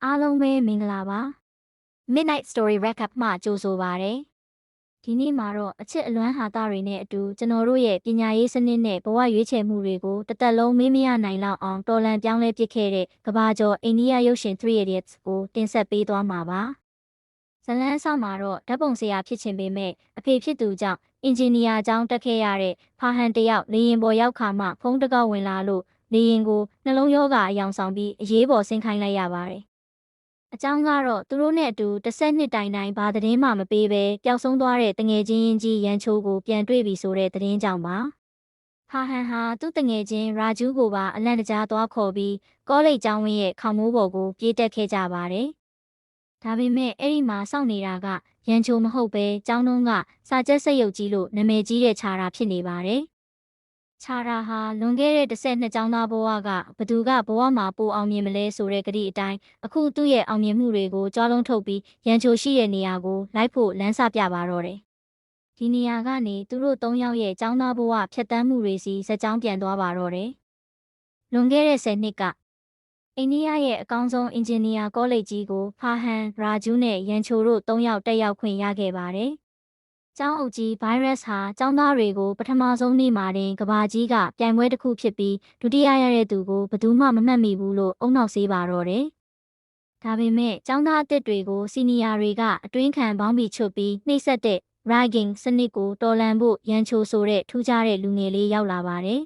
အားလုံးပဲမင်္ဂလာပါ Midnight Story Recap မှကြိုဆိုပါရစေဒီနေ့မှာတော့အချစ်အလွမ်းဟာသားတွေနဲ့အတူကျွန်တော်တို့ရဲ့ပညာရေးစနစ်နဲ့ဘဝရွေးချယ်မှုတွေကိုတစ်သက်လုံးမေးမရနိုင်လောက်အောင်တော်လှန်ပြောင်းလဲပစ်ခဲ့တဲ့ကဘာကျော်အိန္ဒိယရုပ်ရှင် Three Idiots ကိုတင်ဆက်ပေးသွားမှာပါဇလန်းဆောင်မှာတော့ဓာတ်ပုံဆရာဖြစ်ချင်ပေမဲ့အဖေဖြစ်သူကြောင့်အင်ဂျင်နီယာကျောင်းတက်ခဲ့ရတဲ့ဖာဟန်တယောက်လေရင်ပေါ်ရောက်ခါမှဖုံးတကောက်ဝင်လာလို့လေရင်ကိုနှလုံးရောဂါအယောင်ဆောင်ပြီးအရေးပေါ်ဆင်းခိုင်းလိုက်ရပါတယ်အကြောင်းကတော့သူတို့နဲ့အတူ12တိုင်တိုင်ဘာသတင်းမှမပေးဘဲပျောက်ဆုံးသွားတဲ့တငယ်ချင်းရင်းကြီးရန်ချိုးကိုပြန်တွေ့ပြီဆိုတဲ့သတင်းကြောင့်ပါ။ဟာဟန်ဟာသူ့တငယ်ချင်းရာဂျူးကိုပါအလန့်တကြားသွားခေါ်ပြီးကောလိပ်ကျောင်းဝင်းရဲ့ခေါင်မိုးပေါ်ကိုပြေးတက်ခဲ့ကြပါတယ်။ဒါပေမဲ့အဲ့ဒီမှာစောင့်နေတာကရန်ချိုးမဟုတ်ပဲကျောင်းတုံးကစာချက်စက်ရုပ်ကြီးလို့နာမည်ကြီးတဲ့ခြာရာဖြစ်နေပါတယ်။ခြာရာဟာလွန်ခဲ့တဲ့12ကျောင်းသားဘဝကဘသူကဘဝမှာပိုအောင်မြင်မလဲဆိုတဲ့ကတိအတိုင်းအခုသူ့ရဲ့အောင်မြင်မှုတွေကိုကြွားလုံးထုတ်ပြီးရန်ချိုရှိတဲ့နေရာကိုလိုက်ဖို့လမ်းစပြပါတော့တယ်။ဒီနေရာကနေသူတို့3ယောက်ရဲ့ကျောင်းသားဘဝဖြတ်တန်းမှုတွေစီဇာတ်ကြောင်းပြန်သွားပါတော့တယ်။လွန်ခဲ့တဲ့10နှစ်ကအိန္ဒိယရဲ့အကောင်းဆုံးအင်ဂျင်နီယာကောလိပ်ကြီးကိုဖာဟန်ရာဂျူးနဲ့ရန်ချိုတို့3ယောက်တက်ရောက်ခွင့်ရခဲ့ပါတယ်။ကျောင်းအုပ်ကြီးဗိုင်းရပ်စ်ဟာကျောင်းသားတွေကိုပထမဆုံးနေ့မှာတင်ကဘာကြီးကပြိုင်ပွဲတစ်ခုဖြစ်ပြီးဒုတိယရတဲ့သူကိုဘယ်သူမှမမှတ်မိဘူးလို့အုံနောက်ဆေးပါတော့တယ်။ဒါပေမဲ့ကျောင်းသားအသစ်တွေကိုစီနီယာတွေကအတွင်းခံပေါင်းပြီးချွတ်ပြီးနှိပ်စက်တဲ့ ragging စနစ်ကိုတော်လှန်ဖို့ရန်ချိုဆိုတဲ့ထူးခြားတဲ့လူငယ်လေးရောက်လာပါတယ်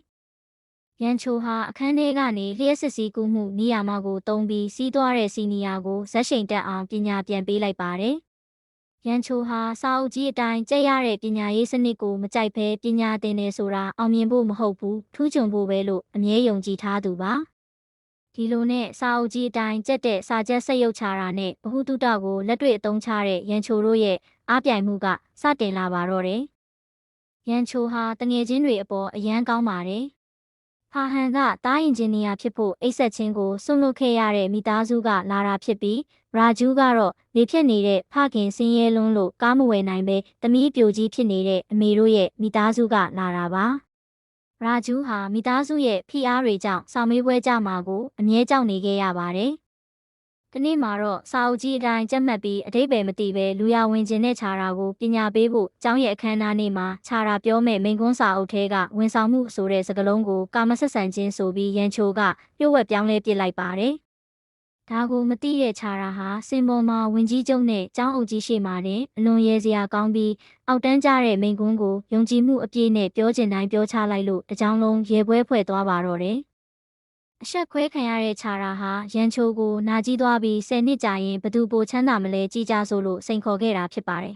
။ရန်ချိုဟာအခန်းထဲကနေလျှက်စစ်စည်းကူးမှုနေရာမှာကိုတုံးပြီးစီးသွားတဲ့စီနီယာကိုဇက်ရှိန်တက်အောင်ပညာပြန်ပေးလိုက်ပါတယ်။ရန်ချိုဟာစာအုပ်ကြီးအတိုင်းကြက်ရတဲ့ပညာရေးစနစ်ကိုမကြိုက်ဘဲပညာသင်နေဆိုတာအောင်မြင်ဖို့မဟုတ်ဘူးထူးချွန်ဖို့ပဲလို့အမြဲယုံကြည်ထားသူပါဒီလိုနဲ့စာအုပ်ကြီးအတိုင်းကြက်တဲ့စာချက်စက်ရုပ်ချတာနဲ့ဘ ഹു တုတကိုလက်တွေ့အသုံးချတဲ့ရန်ချိုတို့ရဲ့အားပြိုင်မှုကစတင်လာပါတော့တယ်ရန်ချိုဟာတငယ်ချင်းတွေအပေါ်အယမ်းကောင်းပါတယ်ဖာဟန်ကတားအင်ဂျင်နီယာဖြစ်ဖို့အိတ်ဆက်ချင်းကိုစွန့်လွတ်ခဲ့ရတဲ့မိသားစုကလာတာဖြစ်ပြီးရာဂျူးကတော့လေဖြတ်နေတဲ့ဖခင်စင်းရဲလွန်းလို့ကားမဝယ်နိုင်ပဲသမီးပြိုကြီးဖြစ်နေတဲ့အမေတို့ရဲ့မိသားစုကလာတာပါရာဂျူးဟာမိသားစုရဲ့ဖိအားတွေကြောင့်ဆောင်းမေးပွဲကြမှာကိုအမြဲကြောက်နေခဲ့ရပါတယ်ဒီနေ့မှာတော့စာအုပ်ကြီးအတိုင်းကြက်မှတ်ပြီးအတိတ်ပဲမသိပဲလူရဝင်ခြင်းနဲ့ခြာတာကိုပညာပေးဖို့ကျောင်းရဲ့အခမ်းအနားနေ့မှာခြာတာပြောမဲ့မိန်ကွန်းစာအုပ်ထဲကဝန်ဆောင်မှုဆိုတဲ့စကားလုံးကိုကာမဆက်ဆံခြင်းဆိုပြီးရန်ချိုကပြုတ်ဝက်ပြောင်းလဲပစ်လိုက်ပါတယ်။ဒါကိုမသိတဲ့ခြာတာဟာစင်ပေါ်မှာဝင်ကြီးကျုံနဲ့ကျောင်းအုပ်ကြီးရှေ့မှာတင်အလွန်ရဲစရာကောင်းပြီးအောက်တန်းကျတဲ့မိန်ကွန်းကိုယုံကြည်မှုအပြည့်နဲ့ပြောချင်တိုင်းပြောချလိုက်လို့တကြောင်လုံးရေပွဲဖွဲ့သွားပါတော့တယ်။အဆက်ခွဲခံရတဲ့ခြာရာဟာရန်ချိုကိုနာကြီးသွားပြီး10နှစ်ကြာရင်ဘသူပိုချမ်းသာမလဲကြီးကြဆိုလို့စိန်ခေါ်ခဲ့တာဖြစ်ပါတယ်